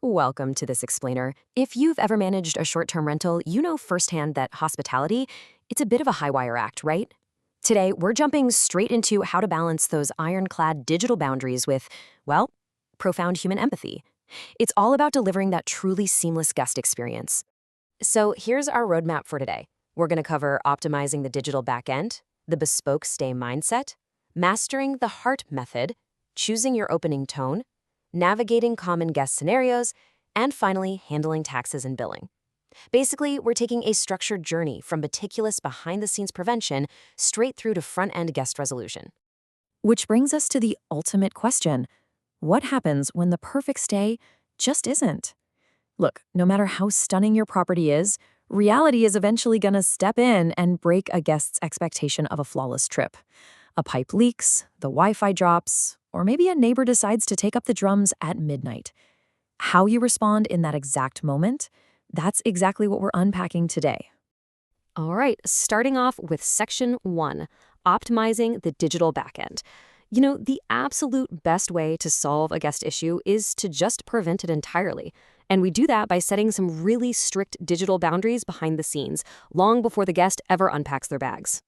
Welcome to this explainer. If you've ever managed a short-term rental, you know firsthand that hospitality, it's a bit of a high-wire act, right? Today, we're jumping straight into how to balance those ironclad digital boundaries with, well, profound human empathy. It's all about delivering that truly seamless guest experience. So here's our roadmap for today. We're going to cover optimizing the digital backend, the bespoke stay mindset, mastering the heart method, choosing your opening tone, navigating common guest scenarios, and finally, handling taxes and billing. Basically, we're taking a structured journey from meticulous behind-the-scenes prevention straight through to front-end guest resolution. Which brings us to the ultimate question. What happens when the perfect stay just isn't? Look, no matter how stunning your property is, reality is eventually going to step in and break a guest's expectation of a flawless trip. A pipe leaks, the Wi-Fi drops, or maybe a neighbor decides to take up the drums at midnight. How you respond in that exact moment, that's exactly what we're unpacking today. All right, starting off with Section 1, optimizing the digital backend. You know, the absolute best way to solve a guest issue is to just prevent it entirely. And we do that by setting some really strict digital boundaries behind the scenes, long before the guest ever unpacks their bags.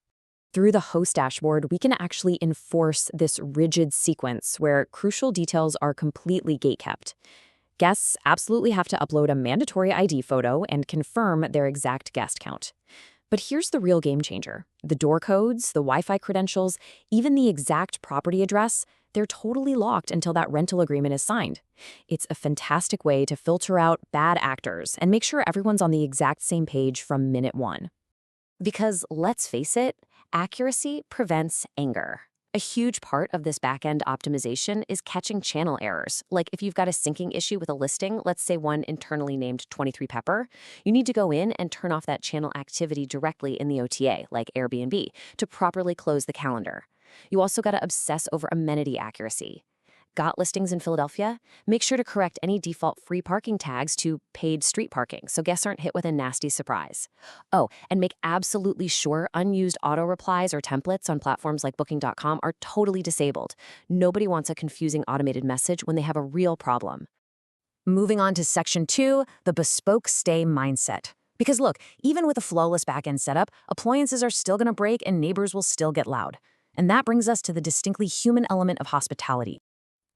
Through the host dashboard, we can actually enforce this rigid sequence where crucial details are completely gatekept. Guests absolutely have to upload a mandatory ID photo and confirm their exact guest count. But here's the real game changer. The door codes, the Wi-Fi credentials, even the exact property address, they're totally locked until that rental agreement is signed. It's a fantastic way to filter out bad actors and make sure everyone's on the exact same page from minute one. Because let's face it, accuracy prevents anger. A huge part of this back-end optimization is catching channel errors. Like if you've got a syncing issue with a listing, let's say one internally named 23 Pepper, you need to go in and turn off that channel activity directly in the OTA, like Airbnb, to properly close the calendar. You also got to obsess over amenity accuracy. Got listings in Philadelphia? Make sure to correct any default free parking tags to paid street parking so guests aren't hit with a nasty surprise. Oh, and make absolutely sure unused auto replies or templates on platforms like Booking.com are totally disabled. Nobody wants a confusing automated message when they have a real problem. Moving on to Section 2, the bespoke stay mindset. Because look, even with a flawless back-end setup, appliances are still going to break and neighbors will still get loud. And that brings us to the distinctly human element of hospitality.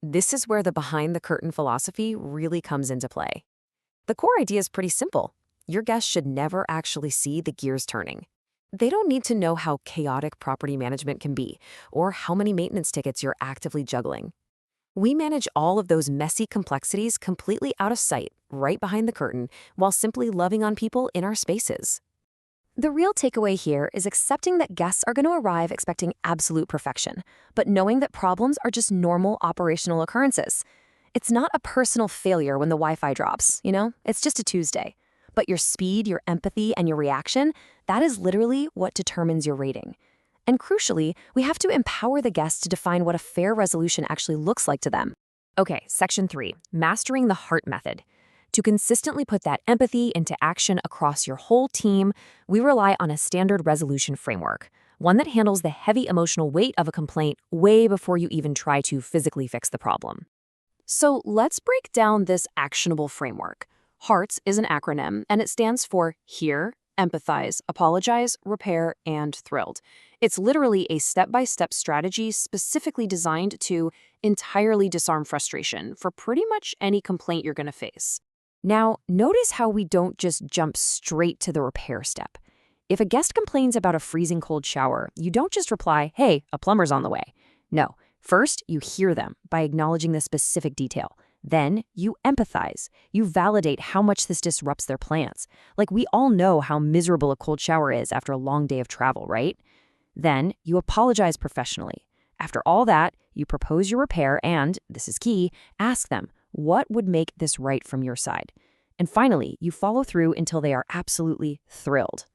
This is where the behind-the-curtain philosophy really comes into play. The core idea is pretty simple. Your guests should never actually see the gears turning. They don't need to know how chaotic property management can be or how many maintenance tickets you're actively juggling. We manage all of those messy complexities completely out of sight, right behind the curtain, while simply loving on people in our spaces. The real takeaway here is accepting that guests are going to arrive expecting absolute perfection, but knowing that problems are just normal operational occurrences. It's not a personal failure when the Wi-Fi drops, it's just a Tuesday. But your speed, your empathy, and your reaction, that is literally what determines your rating. And crucially, we have to empower the guests to define what a fair resolution actually looks like to them. Okay, Section 3, mastering the heart method. To consistently put that empathy into action across your whole team, we rely on a standard resolution framework, one that handles the heavy emotional weight of a complaint way before you even try to physically fix the problem. So let's break down this actionable framework. HEARTS is an acronym, and it stands for Hear, Empathize, Apologize, Repair, and Thrilled. It's literally a step-by-step strategy specifically designed to entirely disarm frustration for pretty much any complaint you're going to face. Now, notice how we don't just jump straight to the repair step. If a guest complains about a freezing cold shower, you don't just reply, "Hey, a plumber's on the way." No, first you hear them by acknowledging the specific detail. Then you empathize. You validate how much this disrupts their plans. Like we all know how miserable a cold shower is after a long day of travel, right? Then you apologize professionally. After all that, you propose your repair and, this is key, ask them, what would make this right from your side? And finally, you follow through until they are absolutely thrilled.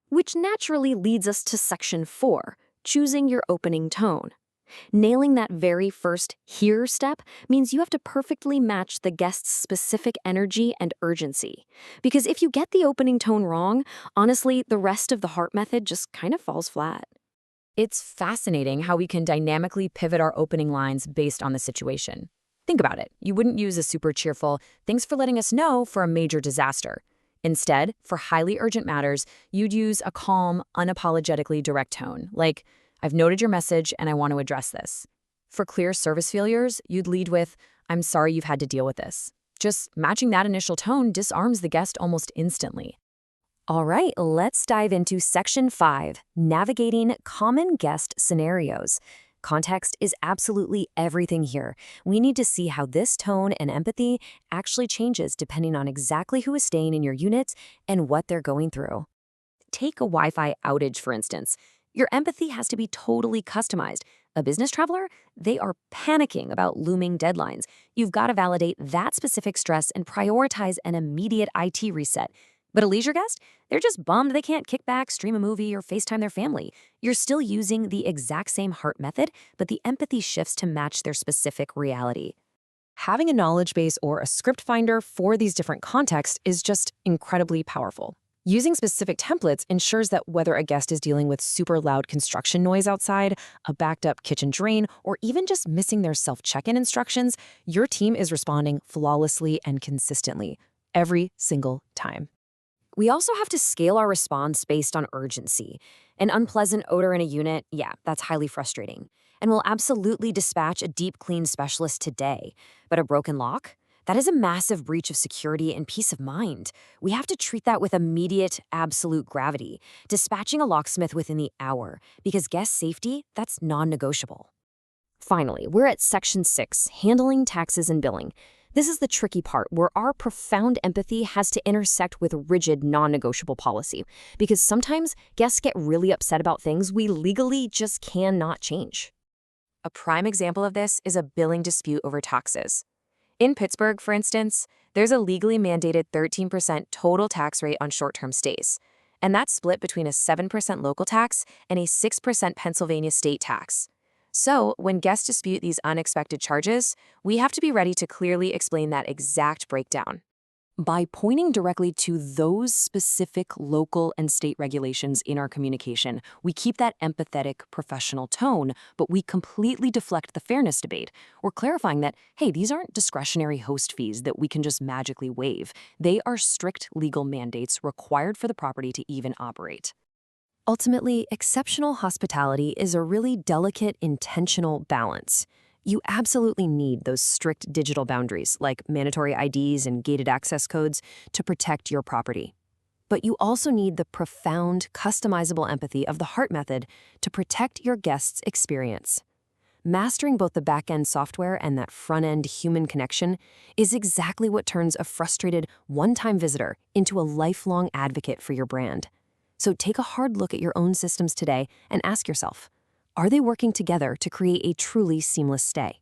Which naturally leads us to Section 4, choosing your opening tone. Nailing that very first hear step means you have to perfectly match the guest's specific energy and urgency. Because if you get the opening tone wrong, honestly, the rest of the heart method just kind of falls flat. It's fascinating how we can dynamically pivot our opening lines based on the situation. Think about it. You wouldn't use a super cheerful, "Thanks for letting us know" for a major disaster. Instead, for highly urgent matters, you'd use a calm, unapologetically direct tone, like, "I've noted your message and I want to address this." For clear service failures, you'd lead with, "I'm sorry you've had to deal with this." Just matching that initial tone disarms the guest almost instantly. All right, let's dive into Section 5, Navigating Common Guest Scenarios. Context is absolutely everything here. We need to see how this tone and empathy actually changes depending on exactly who is staying in your unit and what they're going through. Take a Wi-Fi outage, for instance. Your empathy has to be totally customized. A business traveler, they are panicking about looming deadlines. You've got to validate that specific stress and prioritize an immediate IT reset. But a leisure guest, they're just bummed they can't kick back, stream a movie, or FaceTime their family. You're still using the exact same heart method, but the empathy shifts to match their specific reality. Having a knowledge base or a script finder for these different contexts is just incredibly powerful. Using specific templates ensures that whether a guest is dealing with super loud construction noise outside, a backed up kitchen drain, or even just missing their self-check-in instructions, your team is responding flawlessly and consistently, every single time. We also have to scale our response based on urgency. An unpleasant odor in a unit, yeah, that's highly frustrating. And we'll absolutely dispatch a deep clean specialist today. But a broken lock? That is a massive breach of security and peace of mind. We have to treat that with immediate, absolute gravity, dispatching a locksmith within the hour, because guest safety, that's non-negotiable. Finally, we're at Section 6, Handling Taxes and Billing. This is the tricky part where our profound empathy has to intersect with rigid, non-negotiable policy, because sometimes guests get really upset about things we legally just cannot change. A prime example of this is a billing dispute over taxes. In Pittsburgh, for instance, there's a legally mandated 13% total tax rate on short-term stays, and that's split between a 7% local tax and a 6% Pennsylvania state tax. So, when guests dispute these unexpected charges, we have to be ready to clearly explain that exact breakdown. By pointing directly to those specific local and state regulations in our communication, we keep that empathetic, professional tone, but we completely deflect the fairness debate. We're clarifying that, hey, these aren't discretionary host fees that we can just magically waive. They are strict legal mandates required for the property to even operate. Ultimately, exceptional hospitality is a really delicate, intentional balance. You absolutely need those strict digital boundaries, like mandatory IDs and gated access codes, to protect your property. But you also need the profound, customizable empathy of the heart method to protect your guests' experience. Mastering both the back-end software and that front-end human connection is exactly what turns a frustrated, one-time visitor into a lifelong advocate for your brand. So take a hard look at your own systems today and ask yourself, are they working together to create a truly seamless stay?